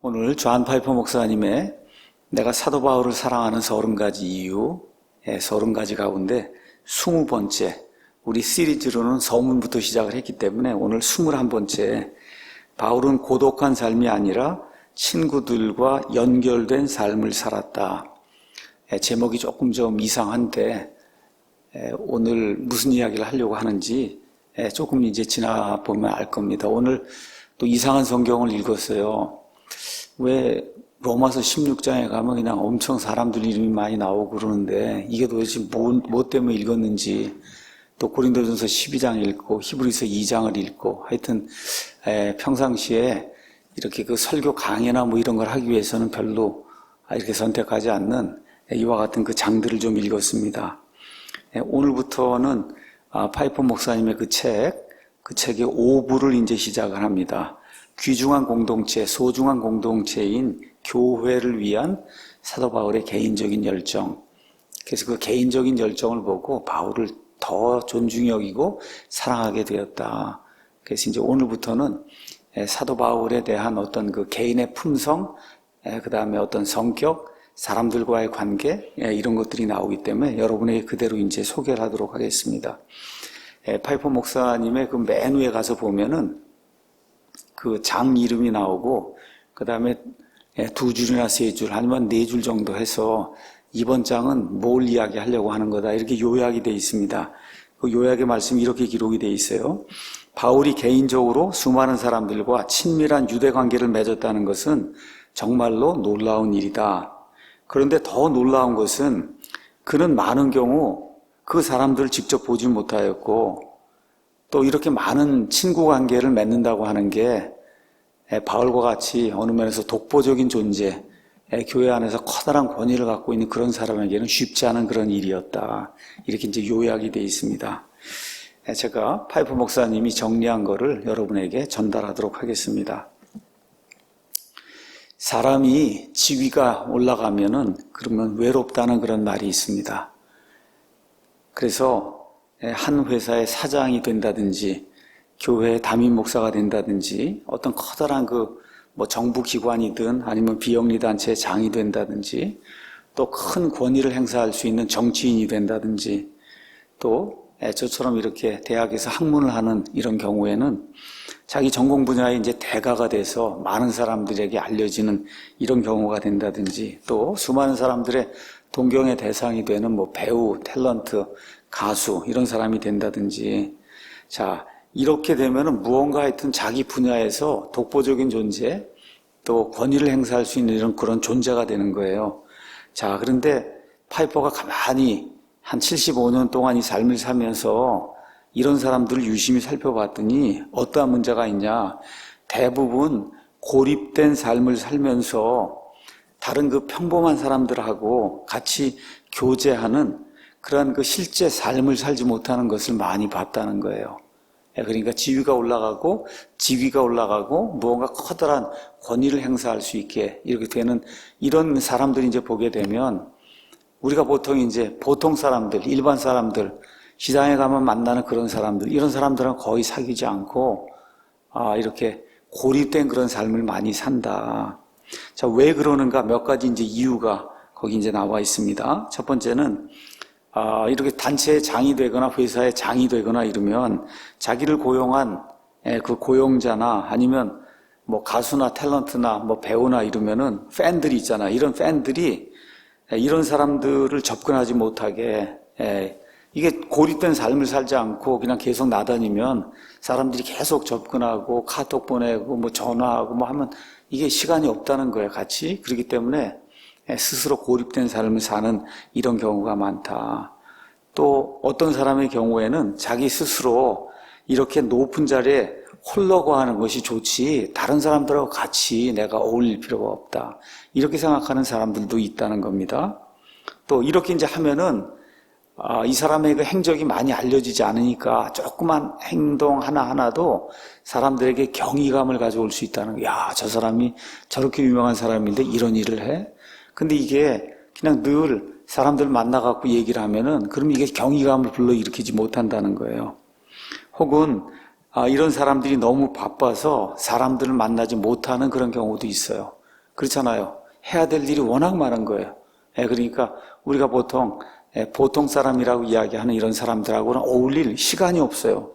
오늘 존 파이퍼 목사님의 내가 사도 바울을 사랑하는 30가지 이유, 30가지 가운데 20번째, 우리 시리즈로는 서문부터 시작을 했기 때문에 오늘 21번째, 바울은 고독한 삶이 아니라 친구들과 연결된 삶을 살았다. 제목이 조금 좀 이상한데 오늘 무슨 이야기를 하려고 하는지 조금 이제 지나보면 알 겁니다. 오늘 또 이상한 성경을 읽었어요. 왜 로마서 16장에 가면 그냥 엄청 사람들 이름이 많이 나오고 그러는데 이게 도대체 뭐 때문에 읽었는지, 또 고린도전서 12장 읽고 히브리서 2장을 읽고 하여튼 평상시에 이렇게 그 설교 강의나 뭐 이런 걸 하기 위해서는 별로 이렇게 선택하지 않는 이와 같은 그 장들을 좀 읽었습니다. 오늘부터는 파이퍼 목사님의 그 책의 5부를 이제 시작을 합니다. 귀중한 공동체, 소중한 공동체인 교회를 위한 사도 바울의 개인적인 열정. 그래서 그 개인적인 열정을 보고 바울을 더 존중히 여기고 사랑하게 되었다. 그래서 이제 오늘부터는 사도 바울에 대한 어떤 그 개인의 품성, 그 다음에 어떤 성격, 사람들과의 관계, 이런 것들이 나오기 때문에 여러분에게 그대로 이제 소개를 하도록 하겠습니다. 파이퍼 목사님의 그 맨 위에 가서 보면은 그 장 이름이 나오고, 그 다음에 2줄이나 3줄 아니면 4줄 정도 해서 이번 장은 뭘 이야기하려고 하는 거다, 이렇게 요약이 되어 있습니다. 그 요약의 말씀이 이렇게 기록이 되어 있어요. 바울이 개인적으로 수많은 사람들과 친밀한 유대 관계를 맺었다는 것은 정말로 놀라운 일이다. 그런데 더 놀라운 것은 그는 많은 경우 그 사람들을 직접 보지 못하였고, 또 이렇게 많은 친구 관계를 맺는다고 하는 게 바울과 같이 어느 면에서 독보적인 존재, 교회 안에서 커다란 권위를 갖고 있는 그런 사람에게는 쉽지 않은 그런 일이었다. 이렇게 이제 요약이 되어 있습니다. 제가 파이퍼 목사님이 정리한 거를 여러분에게 전달하도록 하겠습니다. 사람이 지위가 올라가면은 그러면 외롭다는 그런 말이 있습니다. 그래서 한 회사의 사장이 된다든지 교회의 담임 목사가 된다든지 어떤 커다란 뭐 정부 기관이든 아니면 비영리 단체의 장이 된다든지 또 큰 권위를 행사할 수 있는 정치인이 된다든지 또 저처럼 이렇게 대학에서 학문을 하는 이런 경우에는 자기 전공 분야에 이제 대가가 돼서 많은 사람들에게 알려지는 이런 경우가 된다든지 또 수많은 사람들의 동경의 대상이 되는 뭐 배우, 탤런트, 가수 이런 사람이 된다든지, 자 이렇게 되면은 무언가 하여튼 자기 분야에서 독보적인 존재 또 권위를 행사할 수 있는 이런 그런 존재가 되는 거예요. 자 그런데 파이퍼가 가만히 한 75년 동안 이 삶을 살면서 이런 사람들을 유심히 살펴봤더니 어떠한 문제가 있냐, 대부분 고립된 삶을 살면서 다른 그 평범한 사람들하고 같이 교제하는 그런 그 실제 삶을 살지 못하는 것을 많이 봤다는 거예요. 그러니까 지위가 올라가고 무언가 커다란 권위를 행사할 수 있게 이렇게 되는 이런 사람들이 이제 보게 되면 우리가 보통 이제 보통 사람들, 일반 사람들, 시장에 가면 만나는 그런 사람들, 이런 사람들은 거의 사귀지 않고 이렇게 고립된 그런 삶을 많이 산다. 자, 왜 그러는가 몇 가지 이제 이유가 거기 이제 나와 있습니다. 첫 번째는 이렇게 단체의 장이 되거나 회사의 장이 되거나 이러면 자기를 고용한 그 고용자나 아니면 뭐 가수나 탤런트나 뭐 배우나 이러면은 팬들이 있잖아. 이런 팬들이 이런 사람들을 접근하지 못하게, 이게 고립된 삶을 살지 않고 그냥 계속 나다니면 사람들이 계속 접근하고 카톡 보내고 뭐 전화하고 뭐 하면 이게 시간이 없다는 거예요, 같이. 그렇기 때문에 스스로 고립된 삶을 사는 이런 경우가 많다. 또 어떤 사람의 경우에는 자기 스스로 이렇게 높은 자리에 홀로 거하는 것이 좋지 다른 사람들하고 같이 내가 어울릴 필요가 없다. 이렇게 생각하는 사람들도 있다는 겁니다. 또 이렇게 이제 하면은 이 사람의 그 행적이 많이 알려지지 않으니까 조그만 행동 하나하나도 사람들에게 경이감을 가져올 수 있다는 거예요. 야, 저 사람이 저렇게 유명한 사람인데 이런 일을 해? 근데 이게 그냥 늘 사람들 만나갖고 얘기를 하면은 그럼 이게 경이감을 불러일으키지 못한다는 거예요. 혹은 이런 사람들이 너무 바빠서 사람들을 만나지 못하는 그런 경우도 있어요. 그렇잖아요. 해야 될 일이 워낙 많은 거예요. 그러니까 우리가 보통 사람이라고 이야기하는 이런 사람들하고는 어울릴 시간이 없어요.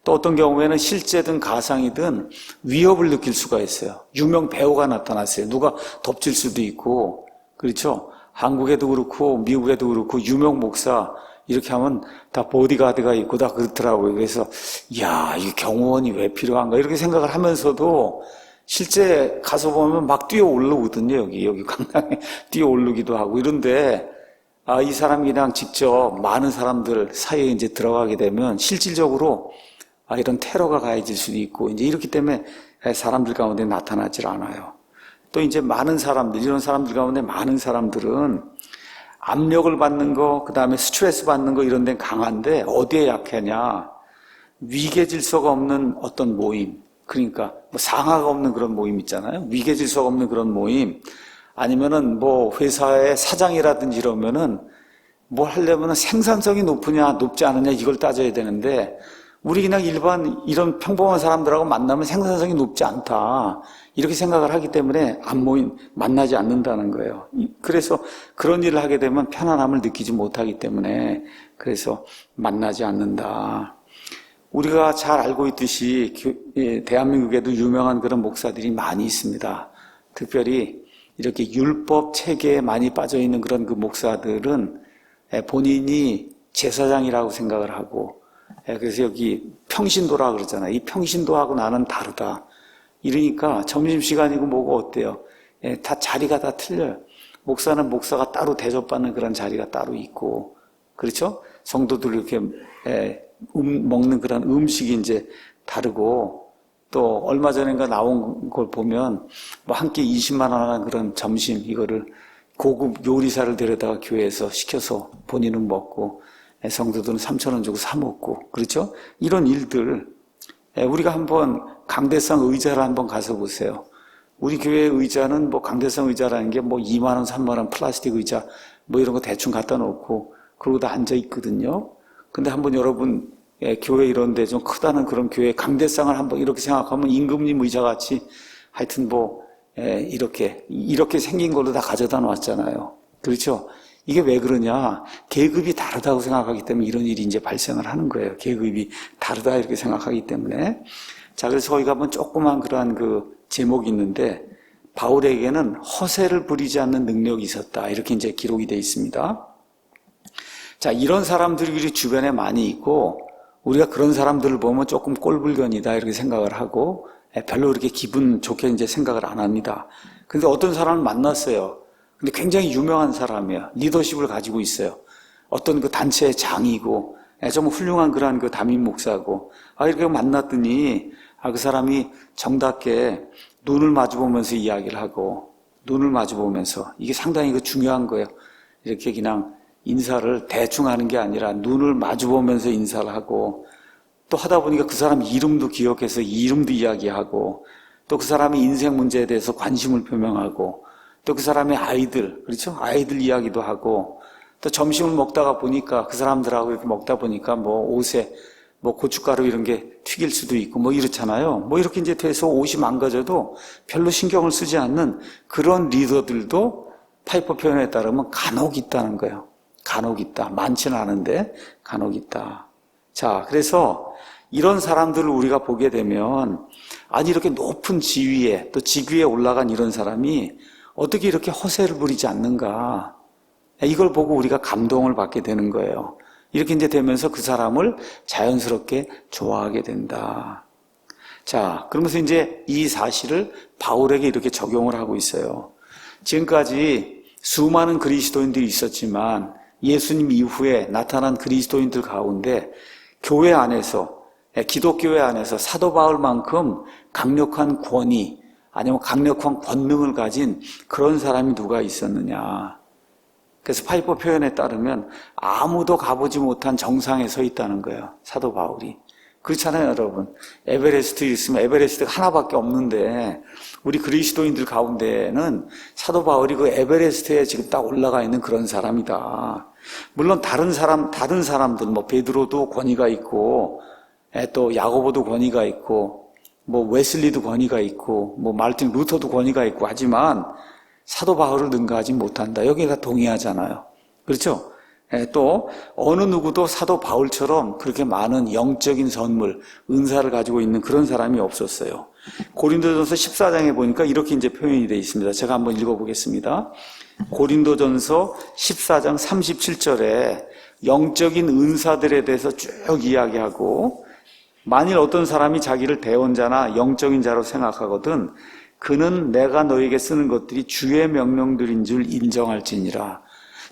또 어떤 경우에는 실제든 가상이든 위협을 느낄 수가 있어요. 유명 배우가 나타났어요. 누가 덮칠 수도 있고, 그렇죠? 한국에도 그렇고 미국에도 그렇고 유명 목사 이렇게 하면 다 보디가드가 있고 다 그렇더라고요. 그래서 이야, 이 경호원이 왜 필요한가 이렇게 생각을 하면서도 실제 가서 보면 막 뛰어 오르거든요. 여기 강당에 뛰어 오르기도 하고 이런데, 이 사람이 그냥 직접 많은 사람들 사이에 이제 들어가게 되면 실질적으로 이런 테러가 가해질 수도 있고, 이제 이렇기 때문에 사람들 가운데 나타나질 않아요. 또 이제 이런 사람들 가운데 많은 사람들은 압력을 받는 거, 그 다음에 스트레스 받는 거 이런 데는 강한데, 어디에 약하냐? 위계 질서가 없는 어떤 모임, 그러니까 상하가 없는 그런 모임 있잖아요. 위계 질서가 없는 그런 모임, 아니면은 회사의 사장이라든지 이러면은 뭘 하려면은 생산성이 높으냐, 높지 않느냐 이걸 따져야 되는데, 우리 그냥 일반 이런 평범한 사람들하고 만나면 생산성이 높지 않다 이렇게 생각을 하기 때문에 만나지 않는다는 거예요. 그래서 그런 일을 하게 되면 편안함을 느끼지 못하기 때문에 그래서 만나지 않는다. 우리가 잘 알고 있듯이 대한민국에도 유명한 그런 목사들이 많이 있습니다. 특별히 이렇게 율법 체계에 많이 빠져 있는 그런 그 목사들은 본인이 제사장이라고 생각을 하고, 그래서 여기 평신도라 그러잖아요. 이 평신도하고 나는 다르다. 이러니까 점심시간이고 뭐고 어때요? 다 자리가 다 틀려요. 목사는 목사가 따로 대접받는 그런 자리가 따로 있고, 그렇죠? 성도들 이렇게 먹는 그런 음식이 이제 다르고, 또 얼마 전인가 나온 걸 보면 한 끼 20만 원 하는 그런 점심 이거를 고급 요리사를 데려다가 교회에서 시켜서 본인은 먹고 성도들은 3,000원 주고 사 먹고, 그렇죠? 이런 일들, 우리가 한번 강대상 의자를 한번 가서 보세요. 우리 교회 의자는 강대상 의자라는 게 2만 원, 3만 원 플라스틱 의자 이런 거 대충 갖다 놓고 그러고 다 앉아 있거든요. 근데 한번 여러분 교회 이런 데 좀 크다는 그런 교회 강대상을 한번 이렇게 생각하면 임금님 의자 같이 하여튼 이렇게 생긴 걸로 다 가져다 놨잖아요. 그렇죠? 이게 왜 그러냐? 계급이 다르다고 생각하기 때문에 이런 일이 이제 발생을 하는 거예요. 계급이 다르다 이렇게 생각하기 때문에. 자, 그래서 저희가 한번 조그만 그러한 그 제목이 있는데, 바울에게는 허세를 부리지 않는 능력이 있었다. 이렇게 이제 기록이 되어 있습니다. 자, 이런 사람들이 주변에 많이 있고, 우리가 그런 사람들을 보면 조금 꼴불견이다 이렇게 생각을 하고, 별로 그렇게 기분 좋게 이제 생각을 안 합니다. 근데 어떤 사람을 만났어요. 근데 굉장히 유명한 사람이야. 리더십을 가지고 있어요. 어떤 그 단체의 장이고, 좀 훌륭한 그러한 그 담임 목사고, 이렇게 만났더니, 그 사람이 정답게 눈을 마주보면서 이야기를 하고, 눈을 마주보면서, 이게 상당히 그 중요한 거예요. 이렇게 그냥 인사를 대충 하는 게 아니라 눈을 마주보면서 인사를 하고, 또 하다 보니까 그 사람 이름도 기억해서 이름도 이야기하고, 또 그 사람의 인생 문제에 대해서 관심을 표명하고, 또 그 사람의 아이들, 그렇죠? 아이들 이야기도 하고, 또 점심을 먹다가 보니까 그 사람들하고 이렇게 먹다 보니까 옷에 고춧가루 이런 게 튀길 수도 있고 이렇잖아요. 이렇게 이제 돼서 옷이 망가져도 별로 신경을 쓰지 않는 그런 리더들도 파이퍼 표현에 따르면 간혹 있다는 거예요. 간혹 있다. 많지는 않은데 간혹 있다. 자, 그래서 이런 사람들을 우리가 보게 되면, 아니 이렇게 높은 지위에 또 직위에 올라간 이런 사람이 어떻게 이렇게 허세를 부리지 않는가, 이걸 보고 우리가 감동을 받게 되는 거예요. 이렇게 이제 되면서 그 사람을 자연스럽게 좋아하게 된다. 자, 그러면서 이제 이 사실을 바울에게 이렇게 적용을 하고 있어요. 지금까지 수많은 그리스도인들이 있었지만 예수님 이후에 나타난 그리스도인들 가운데 교회 안에서, 기독교회 안에서 사도 바울만큼 강력한 권위, 아니면 강력한 권능을 가진 그런 사람이 누가 있었느냐. 그래서 파이퍼 표현에 따르면 아무도 가보지 못한 정상에 서 있다는 거예요. 사도 바울이. 그렇잖아요, 여러분. 에베레스트 있으면 에베레스트가 하나밖에 없는데, 우리 그리스도인들 가운데는 사도 바울이 그 에베레스트에 지금 딱 올라가 있는 그런 사람이다. 물론 다른 사람들, 베드로도 권위가 있고, 또 야고보도 권위가 있고, 뭐 웨슬리도 권위가 있고 뭐 마르틴 루터도 권위가 있고 하지만 사도 바울을 능가하지 못한다. 여기가 동의하잖아요. 그렇죠? 또 어느 누구도 사도 바울처럼 그렇게 많은 영적인 선물, 은사를 가지고 있는 그런 사람이 없었어요. 고린도전서 14장에 보니까 이렇게 이제 표현이 되어 있습니다. 제가 한번 읽어보겠습니다. 고린도전서 14장 37절에 영적인 은사들에 대해서 쭉 이야기하고, 만일 어떤 사람이 자기를 대언자나 영적인 자로 생각하거든 그는 내가 너에게 쓰는 것들이 주의 명령들인 줄 인정할지니라.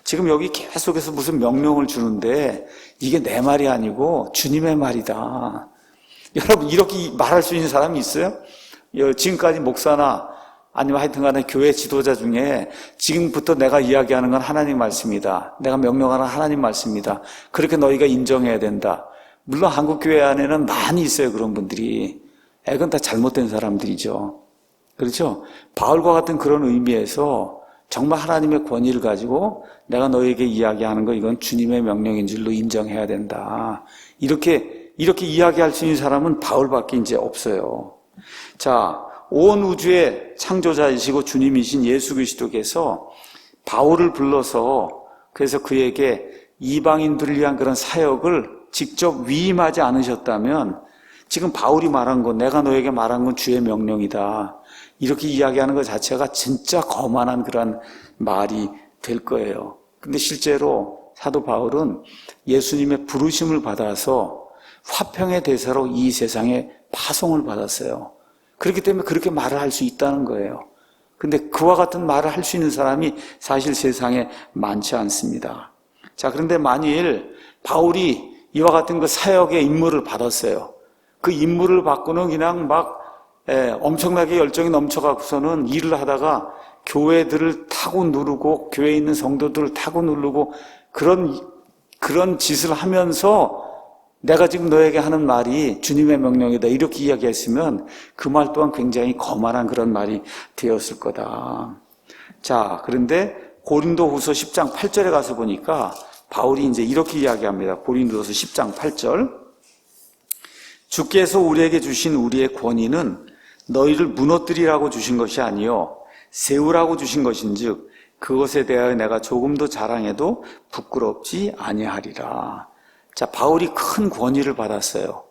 지금 여기 계속해서 무슨 명령을 주는데 이게 내 말이 아니고 주님의 말이다. 여러분, 이렇게 말할 수 있는 사람이 있어요? 지금까지 목사나 아니면 하여튼 간에 교회 지도자 중에 지금부터 내가 이야기하는 건 하나님 말씀이다, 내가 명령하는 하나님 말씀이다, 그렇게 너희가 인정해야 된다. 물론 한국 교회 안에는 많이 있어요, 그런 분들이. 그건 다 잘못된 사람들이죠. 그렇죠? 바울과 같은 그런 의미에서 정말 하나님의 권위를 가지고 내가 너에게 이야기하는 거 이건 주님의 명령인 줄로 인정해야 된다. 이렇게 이야기할 수 있는 사람은 바울밖에 이제 없어요. 자, 온 우주의 창조자이시고 주님이신 예수 그리스도께서 바울을 불러서 그래서 그에게 이방인들을 위한 그런 사역을 직접 위임하지 않으셨다면 지금 바울이 말한 건, 내가 너에게 말한 건 주의 명령이다, 이렇게 이야기하는 것 자체가 진짜 거만한 그런 말이 될 거예요. 근데 실제로 사도 바울은 예수님의 부르심을 받아서 화평의 대사로 이 세상에 파송을 받았어요. 그렇기 때문에 그렇게 말을 할 수 있다는 거예요. 근데 그와 같은 말을 할 수 있는 사람이 사실 세상에 많지 않습니다. 자, 그런데 만일 바울이 이와 같은 그 사역의 임무를 받았어요. 그 임무를 받고는 그냥 막 엄청나게 열정이 넘쳐가고서는 일을 하다가 교회들을 타고 누르고 교회에 있는 성도들을 타고 누르고 그런 짓을 하면서 내가 지금 너에게 하는 말이 주님의 명령이다, 이렇게 이야기했으면 그 말 또한 굉장히 거만한 그런 말이 되었을 거다. 자, 그런데 고린도후서 10장 8절에 가서 보니까 바울이 이제 이렇게 이야기합니다. 고린도후서 10장 8절. 주께서 우리에게 주신 우리의 권위는 너희를 무너뜨리라고 주신 것이 아니요 세우라고 주신 것인즉 그것에 대하여 내가 조금도 자랑해도 부끄럽지 아니하리라. 자, 바울이 큰 권위를 받았어요.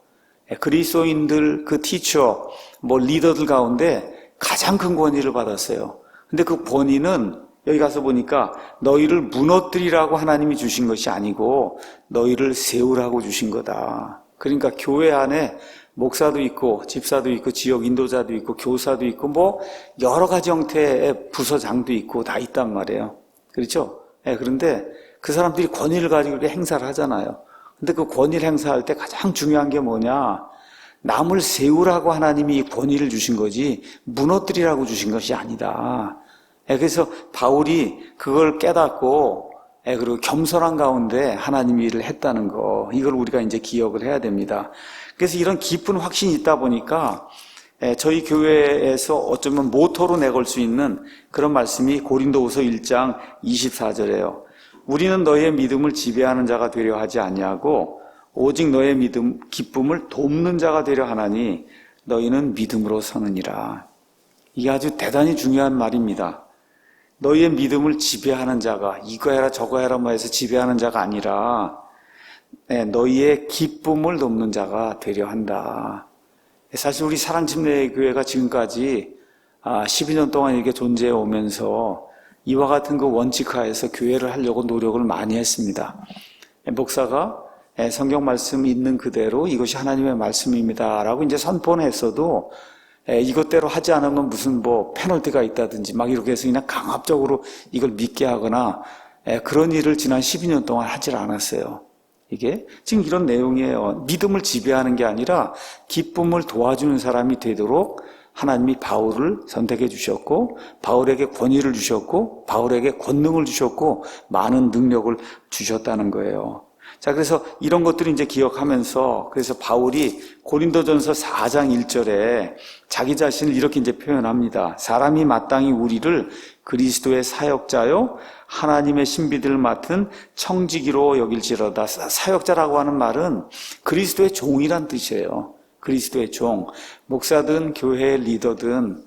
그리스도인들, 그 티처, 리더들 가운데 가장 큰 권위를 받았어요. 근데 그 권위는 여기 가서 보니까 너희를 무너뜨리라고 하나님이 주신 것이 아니고 너희를 세우라고 주신 거다. 그러니까 교회 안에 목사도 있고 집사도 있고 지역 인도자도 있고 교사도 있고 여러 가지 형태의 부서장도 있고 다 있단 말이에요. 그렇죠? 그런데 그 사람들이 권위를 가지고 이렇게 행사를 하잖아요. 근데 그 권위를 행사할 때 가장 중요한 게 뭐냐? 남을 세우라고 하나님이 권위를 주신 거지 무너뜨리라고 주신 것이 아니다. 그래서 바울이 그걸 깨닫고 그리고 겸손한 가운데 하나님의 일을 했다는 거, 이걸 우리가 이제 기억을 해야 됩니다. 그래서 이런 깊은 확신이 있다 보니까 저희 교회에서 어쩌면 모토로 내걸 수 있는 그런 말씀이 고린도후서 1장 24절이에요. 우리는 너의 믿음을 지배하는 자가 되려 하지 아니하고 오직 너의 믿음 기쁨을 돕는 자가 되려 하나니 너희는 믿음으로 서느니라. 이게 아주 대단히 중요한 말입니다. 너희의 믿음을 지배하는 자가, 이거 해라 저거 해라 해서 지배하는 자가 아니라 너희의 기쁨을 돕는 자가 되려 한다. 사실 우리 사랑침례교회가 지금까지 12년 동안 이렇게 존재해 오면서 이와 같은 그 원칙하에서 교회를 하려고 노력을 많이 했습니다. 목사가 성경 말씀이 있는 그대로 이것이 하나님의 말씀입니다 라고 이제 선포는 했어도 이것대로 하지 않으면 무슨 페널티가 있다든지 이렇게 해서 그냥 강압적으로 이걸 믿게 하거나 그런 일을 지난 12년 동안 하질 않았어요. 이게 지금 이런 내용이에요. 믿음을 지배하는 게 아니라 기쁨을 도와주는 사람이 되도록 하나님이 바울을 선택해 주셨고 바울에게 권위를 주셨고 바울에게 권능을 주셨고 많은 능력을 주셨다는 거예요. 자, 그래서 이런 것들을 이제 기억하면서 그래서 바울이 고린도전서 4장 1절에 자기 자신을 이렇게 이제 표현합니다. 사람이 마땅히 우리를 그리스도의 사역자요 하나님의 신비들을 맡은 청지기로 여길지로다. 사역자라고 하는 말은 그리스도의 종이란 뜻이에요. 그리스도의 종, 목사든 교회의 리더든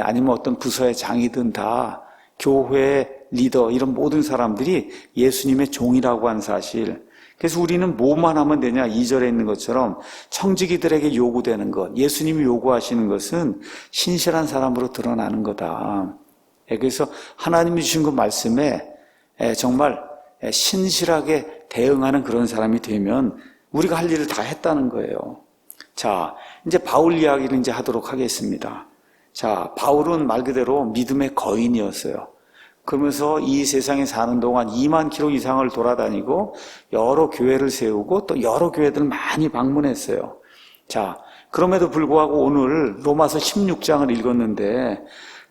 아니면 어떤 부서의 장이든 다 교회의 리더 이런 모든 사람들이 예수님의 종이라고 한 사실. 그래서 우리는 뭐만 하면 되냐? 2절에 있는 것처럼 청지기들에게 요구되는 것, 예수님이 요구하시는 것은 신실한 사람으로 드러나는 거다. 그래서 하나님이 주신 그 말씀에 정말 신실하게 대응하는 그런 사람이 되면 우리가 할 일을 다 했다는 거예요. 자, 이제 바울 이야기를 이제 하도록 하겠습니다. 자, 바울은 말 그대로 믿음의 거인이었어요. 그러면서 이 세상에 사는 동안 2만 킬로 이상을 돌아다니고 여러 교회를 세우고 또 여러 교회들을 많이 방문했어요. 자, 그럼에도 불구하고 오늘 로마서 16장을 읽었는데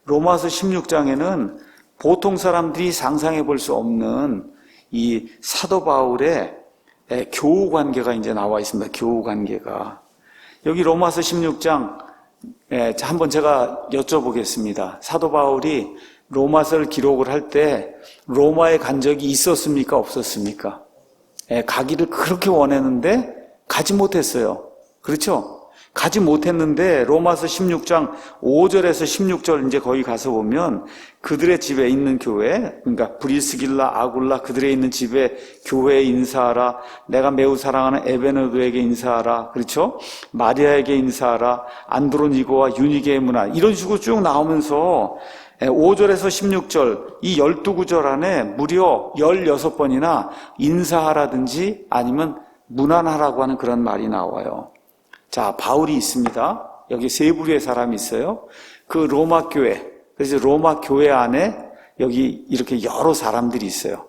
로마서 16장에는 보통 사람들이 상상해 볼 수 없는 이 사도 바울의 교우 관계가 이제 나와 있습니다. 교우 관계가. 여기 로마서 16장 한번 제가 여쭤보겠습니다. 사도 바울이 로마서를 기록을 할 때 로마에 간 적이 있었습니까? 없었습니까? 가기를 그렇게 원했는데 가지 못했어요. 그렇죠? 가지 못했는데 로마서 16장 5절에서 16절 이제 거기 가서 보면 그들의 집에 있는 교회, 그러니까 브리스길라, 아굴라 그들의 있는 집에 교회에 인사하라. 내가 매우 사랑하는 에베네도에게 인사하라. 그렇죠? 마리아에게 인사하라. 안드로니고와 유니게의 문화 이런 식으로 쭉 나오면서 5절에서 16절 이 12구절 안에 무려 16번이나 인사하라든지 아니면 문안하라고 하는 그런 말이 나와요. 자, 바울이 있습니다. 여기 세 부류의 사람이 있어요. 그 로마 교회, 그래서 로마 교회 안에 여기 이렇게 여러 사람들이 있어요.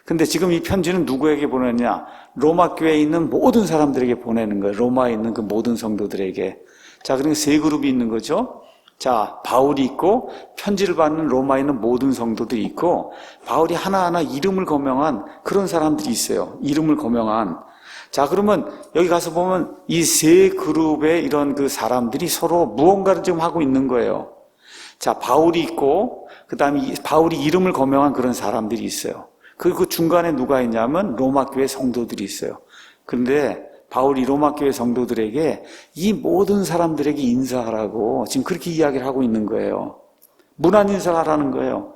근데 지금 이 편지는 누구에게 보내냐? 로마 교회에 있는 모든 사람들에게 보내는 거예요. 로마에 있는 그 모든 성도들에게. 자, 그러니까 세 그룹이 있는 거죠. 자, 바울이 있고 편지를 받는 로마에 있는 모든 성도들이 있고 바울이 하나하나 이름을 거명한 그런 사람들이 있어요. 이름을 거명한. 자, 그러면 여기 가서 보면 이 세 그룹의 이런 그 사람들이 서로 무언가를 지금 하고 있는 거예요. 자, 바울이 있고 그다음에 바울이 이름을 거명한 그런 사람들이 있어요. 그리고 그 중간에 누가 있냐면 로마 교회 성도들이 있어요. 그런데 바울이 로마 교회 성도들에게 이 모든 사람들에게 인사하라고 지금 그렇게 이야기를 하고 있는 거예요. 문안 인사를 하라는 거예요.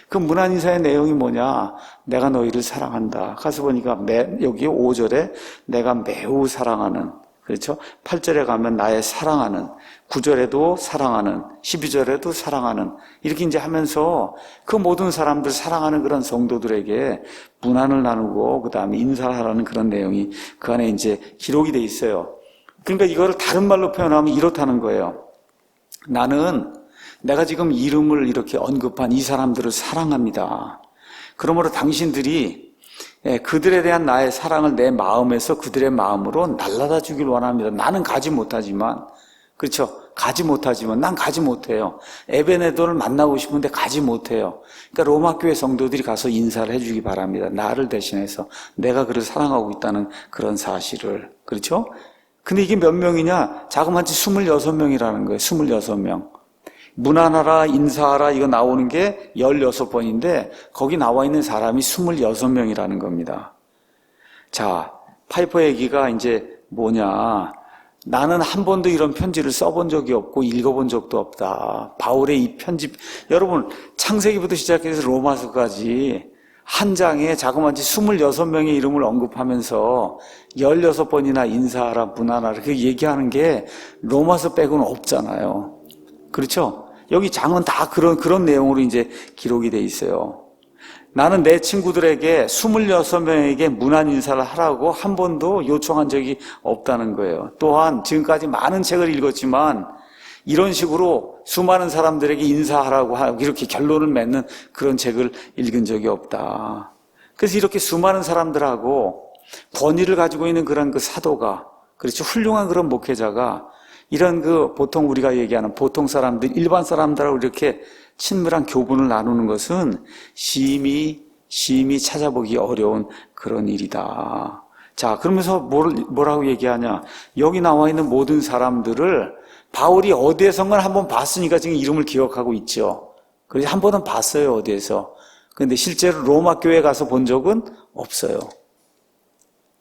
그 문안 인사의 내용이 뭐냐? 내가 너희를 사랑한다. 가서 보니까 여기 5절에 내가 매우 사랑하는, 그렇죠? 8절에 가면 나의 사랑하는, 9절에도 사랑하는, 12절에도 사랑하는, 이렇게 이제 하면서 그 모든 사람들 사랑하는 그런 성도들에게 문안을 나누고 그 다음에 인사를 하라는 그런 내용이 그 안에 이제 기록이 돼 있어요. 그러니까 이거를 다른 말로 표현하면 이렇다는 거예요. 나는 내가 지금 이름을 이렇게 언급한 이 사람들을 사랑합니다. 그러므로 당신들이 그들에 대한 나의 사랑을 내 마음에서 그들의 마음으로 날라다 주길 원합니다. 나는 가지 못하지만, 그렇죠? 가지 못하지만 난 가지 못해요. 에베네도를 만나고 싶은데 가지 못해요. 그러니까 로마 교회 성도들이 가서 인사를 해주기 바랍니다. 나를 대신해서 내가 그를 사랑하고 있다는 그런 사실을. 그렇죠? 근데 이게 몇 명이냐? 자그마치 26명이라는 거예요. 26명. 문안하라, 인사하라 이거 나오는 게 16번인데 거기 나와 있는 사람이 26명이라는 겁니다. 자, 파이퍼 얘기가 이제 뭐냐? 나는 한 번도 이런 편지를 써본 적이 없고 읽어본 적도 없다. 바울의 이 편지, 여러분 창세기부터 시작해서 로마서까지 한 장에 자그마치 26명의 이름을 언급하면서 16번이나 인사하라, 문안하라 그 얘기하는 게 로마서 빼고는 없잖아요. 그렇죠? 여기 장은 다 그런 내용으로 이제 기록이 돼 있어요. 나는 내 친구들에게 26명에게 문안 인사를 하라고 한 번도 요청한 적이 없다는 거예요. 또한 지금까지 많은 책을 읽었지만 이런 식으로 수많은 사람들에게 인사하라고 하고 이렇게 결론을 맺는 그런 책을 읽은 적이 없다. 그래서 이렇게 수많은 사람들하고 권위를 가지고 있는 그런 그 사도가, 그렇죠? 훌륭한 그런 목회자가 이런 그 보통 우리가 얘기하는 보통 사람들, 일반 사람들하고 이렇게 친밀한 교분을 나누는 것은 심히 찾아보기 어려운 그런 일이다. 자, 그러면서 뭐라고 얘기하냐? 여기 나와 있는 모든 사람들을 바울이 어디에선가 한번 봤으니까 지금 이름을 기억하고 있죠. 그래서 한 번은 봤어요, 어디에서. 그런데 실제로 로마 교회에 가서 본 적은 없어요.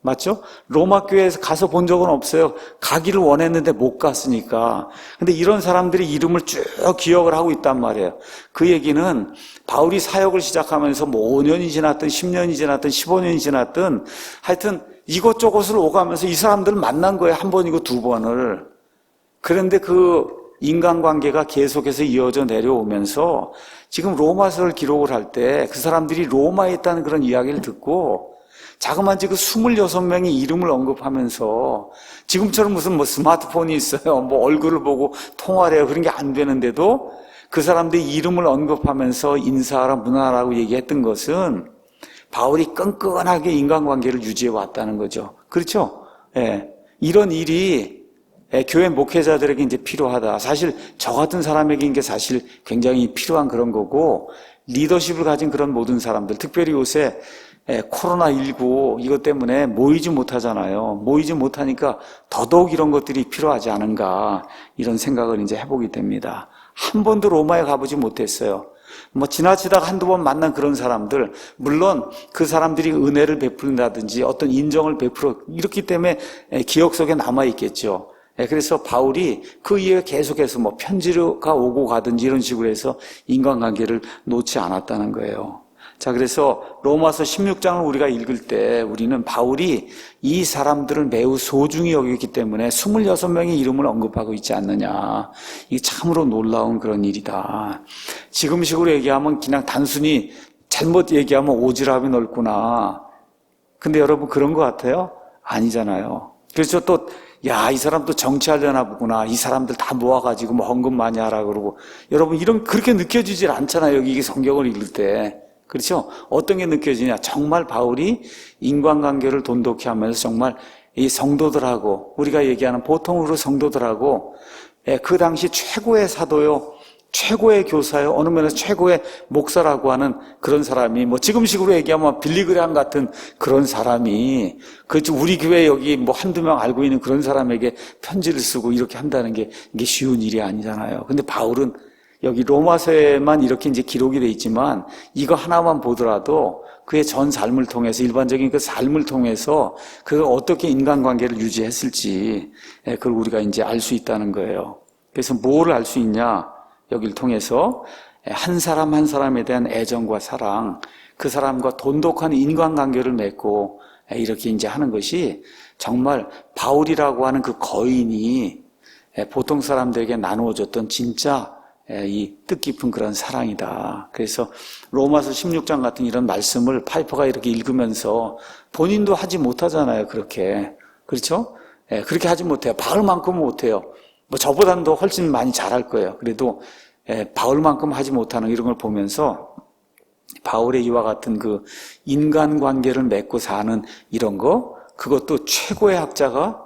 맞죠? 로마 교회에서 가서 본 적은 없어요. 가기를 원했는데 못 갔으니까. 근데 이런 사람들이 이름을 쭉 기억을 하고 있단 말이에요. 그 얘기는 바울이 사역을 시작하면서 뭐 5년이 지났든 10년이 지났든 15년이 지났든 하여튼 이곳저곳을 오가면서 이 사람들을 만난 거예요. 한 번이고 두 번을. 그런데 그 인간관계가 계속해서 이어져 내려오면서 지금 로마서를 기록을 할 때 그 사람들이 로마에 있다는 그런 이야기를 듣고 자그마치 그 26명의 이름을 언급하면서 지금처럼 무슨 뭐 스마트폰이 있어요. 뭐 얼굴을 보고 통화를 해요. 그런 게 안 되는데도 그 사람들이 이름을 언급하면서 인사하라 문화라고 얘기했던 것은 바울이 끈끈하게 인간관계를 유지해 왔다는 거죠. 그렇죠? 예. 이런 일이 교회 목회자들에게 이제 필요하다. 사실 저 같은 사람에게 이게 사실 굉장히 필요한 그런 거고 리더십을 가진 그런 모든 사람들, 특별히 요새 코로나19 이것 때문에 모이지 못하잖아요. 모이지 못하니까 더더욱 이런 것들이 필요하지 않은가 이런 생각을 이제 해보게 됩니다. 한 번도 로마에 가보지 못했어요. 뭐 지나치다가 한두 번 만난 그런 사람들, 물론 그 사람들이 은혜를 베푼다든지 어떤 인정을 베풀어 이렇기 때문에 기억 속에 남아있겠죠. 그래서 바울이 그 이후에 계속해서 뭐 편지가 오고 가든지 이런 식으로 해서 인간관계를 놓지 않았다는 거예요. 자, 그래서 로마서 16장을 우리가 읽을 때 우리는 바울이 이 사람들을 매우 소중히 여기기 때문에 26명의 이름을 언급하고 있지 않느냐. 이게 참으로 놀라운 그런 일이다. 지금식으로 얘기하면 그냥 단순히 잘못 얘기하면 오지랖이 넓구나. 근데 여러분 그런 것 같아요? 아니잖아요. 그래서 또 야, 이 사람 또 정치하려나 보구나. 이 사람들 다 모아가지고 뭐 헌금 많이 하라 그러고. 여러분 그렇게 느껴지질 않잖아요. 여기 이게 성경을 읽을 때. 그렇죠? 어떤 게 느껴지냐? 정말 바울이 인간관계를 돈독히 하면서 정말 이 성도들하고 우리가 얘기하는 보통으로 성도들하고 그 당시 최고의 사도요, 최고의 교사요, 어느 면에서 최고의 목사라고 하는 그런 사람이 뭐 지금식으로 얘기하면 빌리그레함 같은 그런 사람이 우리 교회 여기 뭐 한두 명 알고 있는 그런 사람에게 편지를 쓰고 이렇게 한다는 게 이게 쉬운 일이 아니잖아요. 근데 바울은 여기 로마서에만 이렇게 이제 기록이 돼 있지만 이거 하나만 보더라도 그의 전 삶을 통해서 일반적인 그 삶을 통해서 그가 어떻게 인간관계를 유지했을지 그걸 우리가 이제 알 수 있다는 거예요. 그래서 뭐를 알 수 있냐? 여기를 통해서 한 사람 한 사람에 대한 애정과 사랑, 그 사람과 돈독한 인간관계를 맺고 이렇게 이제 하는 것이 정말 바울이라고 하는 그 거인이 보통 사람들에게 나누어줬던 진짜 이 뜻깊은 그런 사랑이다. 그래서 로마서 16장 같은 이런 말씀을 파이퍼가 이렇게 읽으면서 본인도 하지 못하잖아요. 그렇게. 그렇죠? 그렇게 하지 못해요. 바울만큼은 못해요. 뭐 저보다는 더 훨씬 많이 잘할 거예요. 그래도 바울만큼 하지 못하는 이런 걸 보면서 바울의 이와 같은 그 인간관계를 맺고 사는 이런 거, 그것도 최고의 학자가,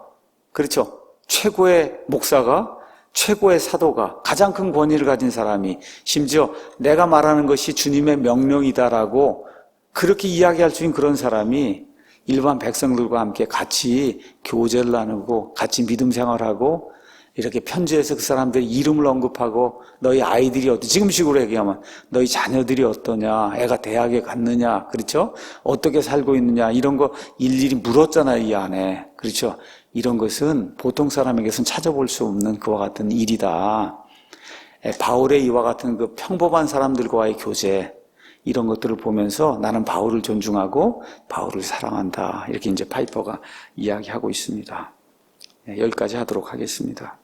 그렇죠? 최고의 목사가, 최고의 사도가, 가장 큰 권위를 가진 사람이, 심지어 내가 말하는 것이 주님의 명령이다라고 그렇게 이야기할 수 있는 그런 사람이 일반 백성들과 함께 같이 교제를 나누고 같이 믿음 생활하고 이렇게 편지에서 그 사람들의 이름을 언급하고 너희 아이들이 지금식으로 얘기하면 너희 자녀들이 어떠냐, 애가 대학에 갔느냐, 그렇죠? 어떻게 살고 있느냐 이런 거 일일이 물었잖아요, 이 안에. 그렇죠? 이런 것은 보통 사람에게서는 찾아볼 수 없는 그와 같은 일이다. 바울의 이와 같은 그 평범한 사람들과의 교제, 이런 것들을 보면서 나는 바울을 존중하고 바울을 사랑한다. 이렇게 이제 파이퍼가 이야기하고 있습니다. 여기까지 하도록 하겠습니다.